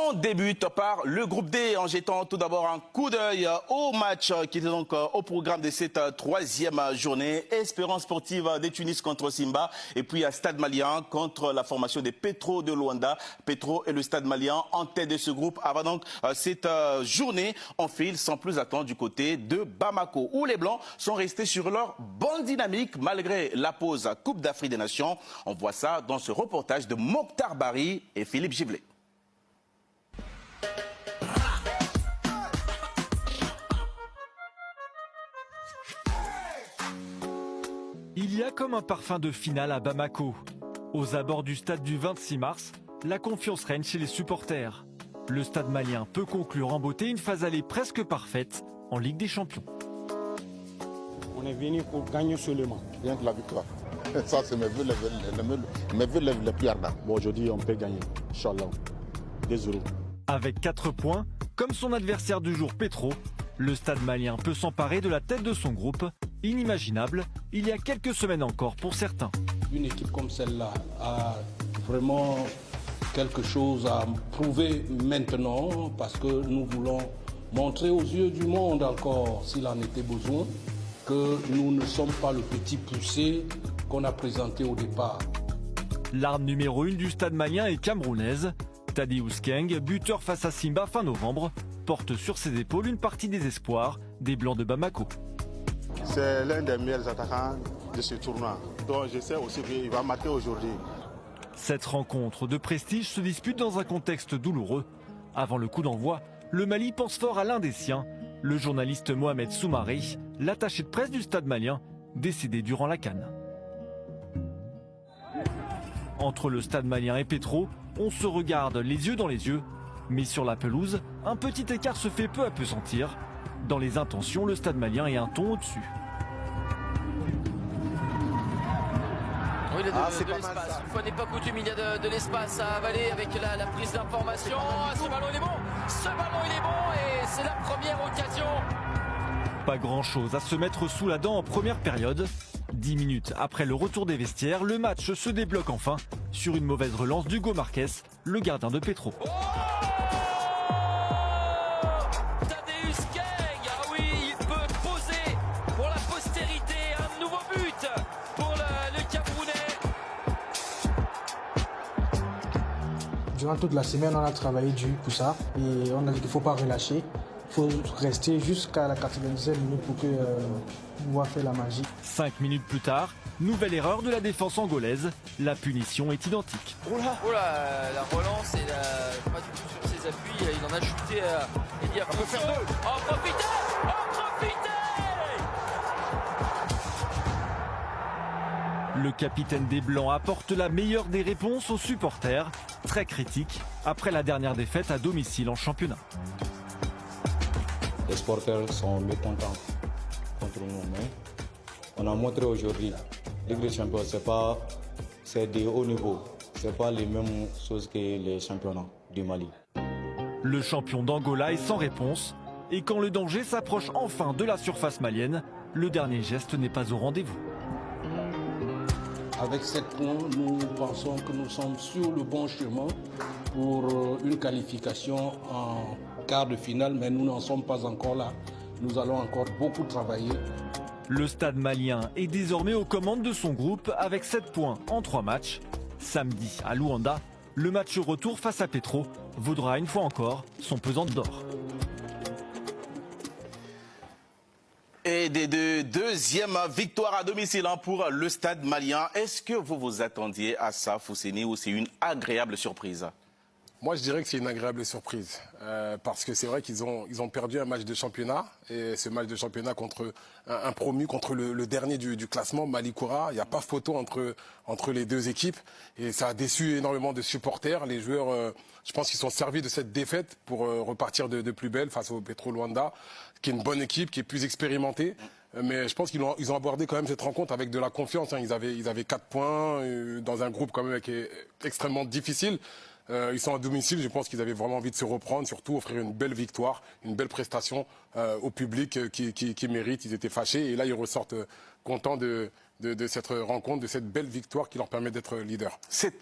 On débute par le groupe D en jetant tout d'abord un coup d'œil au match qui était donc au programme de cette troisième journée. Espérance sportive de Tunis contre Simba et puis Stade Malien contre la formation des Petro de Luanda. Petro et le Stade Malien en tête de ce groupe. Avant donc cette journée, on file sans plus attendre du côté de Bamako où les Blancs sont restés sur leur bonne dynamique malgré la pause Coupe d'Afrique des Nations. On voit ça dans ce reportage de Mokhtar Bari et Philippe Givlet. Il y a comme un parfum de finale à Bamako. Aux abords du stade du 26 mars, la confiance règne chez les supporters. Le stade malien peut conclure en beauté une phase allée presque parfaite en Ligue des Champions. On est venu pour gagner seulement. Rien que la victoire. Ça, c'est mes vœux les plus ardents. Bon, aujourd'hui, on peut gagner. Inch'Allah. 2-0. Avec 4 points, comme son adversaire du jour Petro, le stade malien peut s'emparer de la tête de son groupe. Inimaginable, il y a quelques semaines encore pour certains. Une équipe comme celle-là a vraiment quelque chose à prouver maintenant parce que nous voulons montrer aux yeux du monde encore, s'il en était besoin, que nous ne sommes pas le petit poussé qu'on a présenté au départ. L'arme numéro 1 du stade malien est camerounaise. Tadeusz Keng, buteur face à Simba fin novembre, porte sur ses épaules une partie des espoirs des Blancs de Bamako. C'est l'un des meilleurs attaquants de ce tournoi. Donc je sais aussi qu'il va marquer aujourd'hui. Cette rencontre de prestige se dispute dans un contexte douloureux. Avant le coup d'envoi, le Mali pense fort à l'un des siens, le journaliste Mohamed Soumaré, l'attaché de presse du stade malien, décédé durant la CAN. Entre le stade malien et Petro, on se regarde les yeux dans les yeux. Mais sur la pelouse, un petit écart se fait peu à peu sentir. Dans les intentions, le stade malien est un ton au-dessus. Oui, il y a de l'espace. Une fois n'est pas coutume, il y a de l'espace à avaler avec la prise d'information. Ce ballon il est bon. Ce ballon il est bon et c'est la première occasion. Pas grand-chose à se mettre sous la dent en première période. 10 minutes après le retour des vestiaires, le match se débloque enfin sur une mauvaise relance d'Hugo Marquez, le gardien de Petro. Oh, Tadeusz Keng, ah oui, il peut poser pour la postérité un nouveau but pour le Camerounais. Durant toute la semaine, on a travaillé dur pour ça et on a dit qu'il ne faut pas relâcher. Il faut rester jusqu'à la 90e minute pour pouvoir faire la magie. 5 minutes plus tard, nouvelle erreur de la défense angolaise. La punition est identique. Oh là, la relance et pas du tout sur ses appuis. Il en a chuté il y a peu. Oh, profitez! Oh, profitez! Le capitaine des Blancs apporte la meilleure des réponses aux supporters, très critiques, après la dernière défaite à domicile en championnat. Les supporters sont mécontents contre nous. Mais on a montré aujourd'hui, Ligue des Champions, c'est de haut niveau. Ce n'est pas les mêmes choses que les championnats du Mali. Le champion d'Angola est sans réponse. Et quand le danger s'approche enfin de la surface malienne, le dernier geste n'est pas au rendez-vous. Avec 7 points, nous pensons que nous sommes sur le bon chemin pour une qualification en quart de finale, mais nous n'en sommes pas encore là. Nous allons encore beaucoup travailler. Le stade malien est désormais aux commandes de son groupe avec 7 points en 3 matchs. Samedi à Luanda, le match retour face à Petro vaudra une fois encore son pesant d'or. Et des deuxième victoire à domicile pour le stade malien. Est-ce que vous vous attendiez à ça, Fousseni, ou c'est une agréable surprise? Moi, je dirais que c'est une agréable surprise. Parce que c'est vrai qu'ils ont perdu un match de championnat. Et ce match de championnat contre un promu, contre le dernier du classement, Malikoura. Il n'y a pas photo entre les deux équipes. Et ça a déçu énormément de supporters. Les joueurs, je pense qu'ils sont servis de cette défaite pour repartir de plus belle face au Petro Luanda, qui est une bonne équipe, qui est plus expérimentée. Mais je pense qu'ils ont abordé quand même cette rencontre avec de la confiance. Ils avaient 4 points dans un groupe quand même qui est extrêmement difficile. Ils sont à domicile, je pense qu'ils avaient vraiment envie de se reprendre, surtout offrir une belle victoire, une belle prestation au public qui mérite. Ils étaient fâchés et là ils ressortent contents de de cette rencontre, de cette belle victoire qui leur permet d'être leader. 7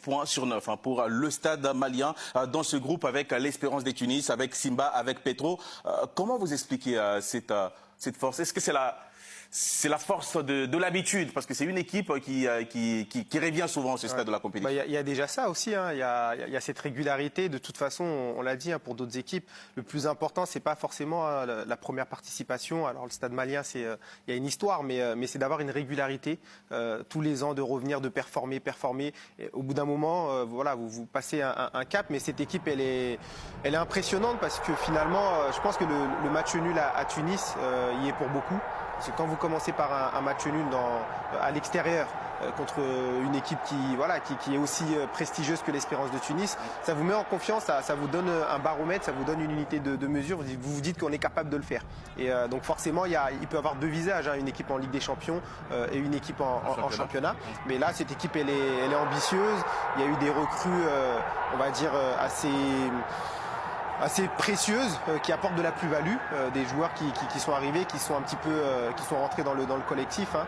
points sur 9 pour le Stade malien dans ce groupe avec l'Espérance de Tunis, avec Simba, avec Petro. Comment vous expliquez cette force? Est-ce que c'est la force de l'habitude, parce que c'est une équipe qui revient souvent à ce stade de la compétition. Il y a déjà ça aussi, hein. Il y a cette régularité. De toute façon, on l'a dit, hein, pour d'autres équipes, le plus important, c'est pas forcément la première participation. Alors le Stade malien, il y a une histoire, mais c'est d'avoir une régularité tous les ans, de revenir, de performer. Et au bout d'un moment, voilà, vous passez un cap, mais cette équipe, elle est impressionnante parce que finalement, je pense que le match nul à Tunis y est pour beaucoup. Parce que quand vous commencez par un match nul à l'extérieur contre une équipe qui est aussi prestigieuse que l'Espérance de Tunis, ça vous met en confiance, ça vous donne un baromètre, ça vous donne une unité de mesure. Vous vous dites qu'on est capable de le faire. Et donc forcément, il peut y avoir deux visages, hein, une équipe en Ligue des Champions et une équipe en championnat. Mais là, cette équipe, elle est ambitieuse. Il y a eu des recrues, on va dire, assez précieuses qui apportent de la plus-value, des joueurs qui sont arrivés, qui sont un petit peu qui sont rentrés dans le collectif, hein,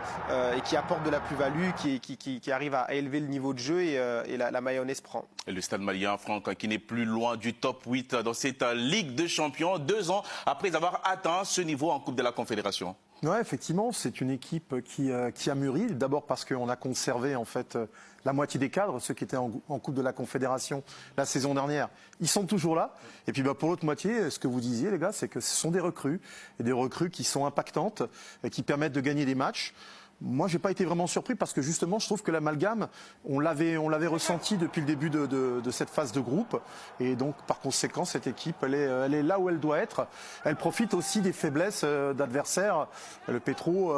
et qui apportent de la plus-value, qui arrivent à élever le niveau de jeu et la mayonnaise prend. Et le Stade malien, Franck, qui n'est plus loin du top 8 dans cette Ligue de Champions, 2 ans après avoir atteint ce niveau en Coupe de la Confédération. Ouais, effectivement, c'est une équipe qui a mûri. D'abord parce qu'on a conservé en fait la moitié des cadres, ceux qui étaient en Coupe de la Confédération la saison dernière. Ils sont toujours là. Et puis pour l'autre moitié, ce que vous disiez les gars, c'est que ce sont des recrues, et des recrues qui sont impactantes, et qui permettent de gagner des matchs. Moi, j'ai pas été vraiment surpris parce que justement, je trouve que l'amalgame, on l'avait ressenti depuis le début de cette phase de groupe, et donc par conséquent, cette équipe, elle est là où elle doit être. Elle profite aussi des faiblesses d'adversaires. Le Petro,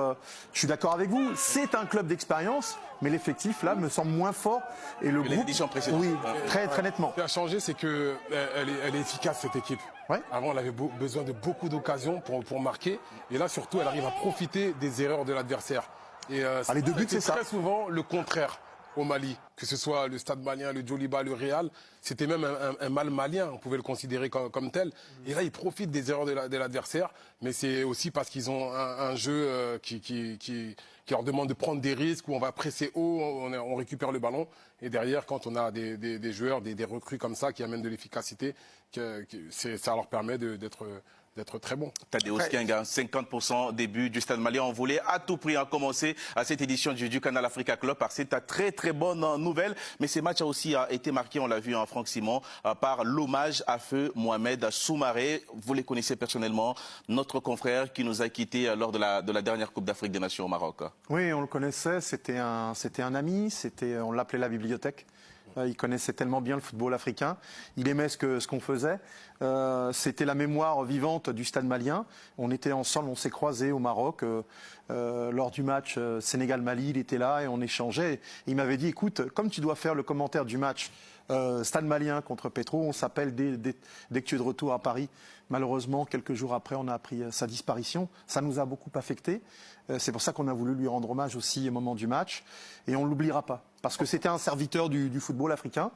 je suis d'accord avec vous, c'est un club d'expérience, mais l'effectif là me semble moins fort et le groupe, oui, très nettement. Ce qui a changé, c'est que elle est efficace cette équipe. Ouais. Avant, elle avait besoin de beaucoup d'occasions pour marquer, et là surtout, elle arrive à profiter des erreurs de l'adversaire. Et les deux buts, c'est ça. Très souvent le contraire au Mali, que ce soit le Stade malien, le Djoliba, le Real, c'était même un mal malien, on pouvait le considérer comme tel. Et là, ils profitent des erreurs de l'adversaire, mais c'est aussi parce qu'ils ont un jeu qui leur demande de prendre des risques, où on va presser haut, on récupère le ballon, et derrière, quand on a des joueurs, des recrues comme ça qui amènent de l'efficacité, ça leur permet d'être très bon. Tadeusz Kenga, 50% des buts du Stade malien. On voulait à tout prix commencer à cette édition du Canal Africa Club par cette très bonne nouvelle. Mais ce match a aussi été marqué, on l'a vu, Franck Simon, par l'hommage à feu Mohamed Soumaré. Vous les connaissez personnellement, notre confrère qui nous a quittés lors de la dernière Coupe d'Afrique des Nations au Maroc. Oui, on le connaissait, c'était un ami, on l'appelait la bibliothèque. Il connaissait tellement bien le football africain. Il aimait ce qu'on faisait. C'était la mémoire vivante du Stade malien. On était ensemble, on s'est croisés au Maroc. Lors du match Sénégal-Mali, il était là et on échangeait. Et il m'avait dit, écoute, comme tu dois faire le commentaire du match Stade malien contre Petro, on s'appelle dès que tu es de retour à Paris. Malheureusement, quelques jours après, on a appris sa disparition. Ça nous a beaucoup affectés. C'est pour ça qu'on a voulu lui rendre hommage aussi au moment du match. Et on ne l'oubliera pas. Parce que c'était un serviteur du football africain.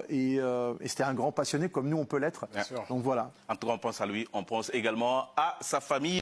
Et c'était un grand passionné comme nous, on peut l'être. Donc voilà. En tout cas, on pense à lui. On pense également à sa famille.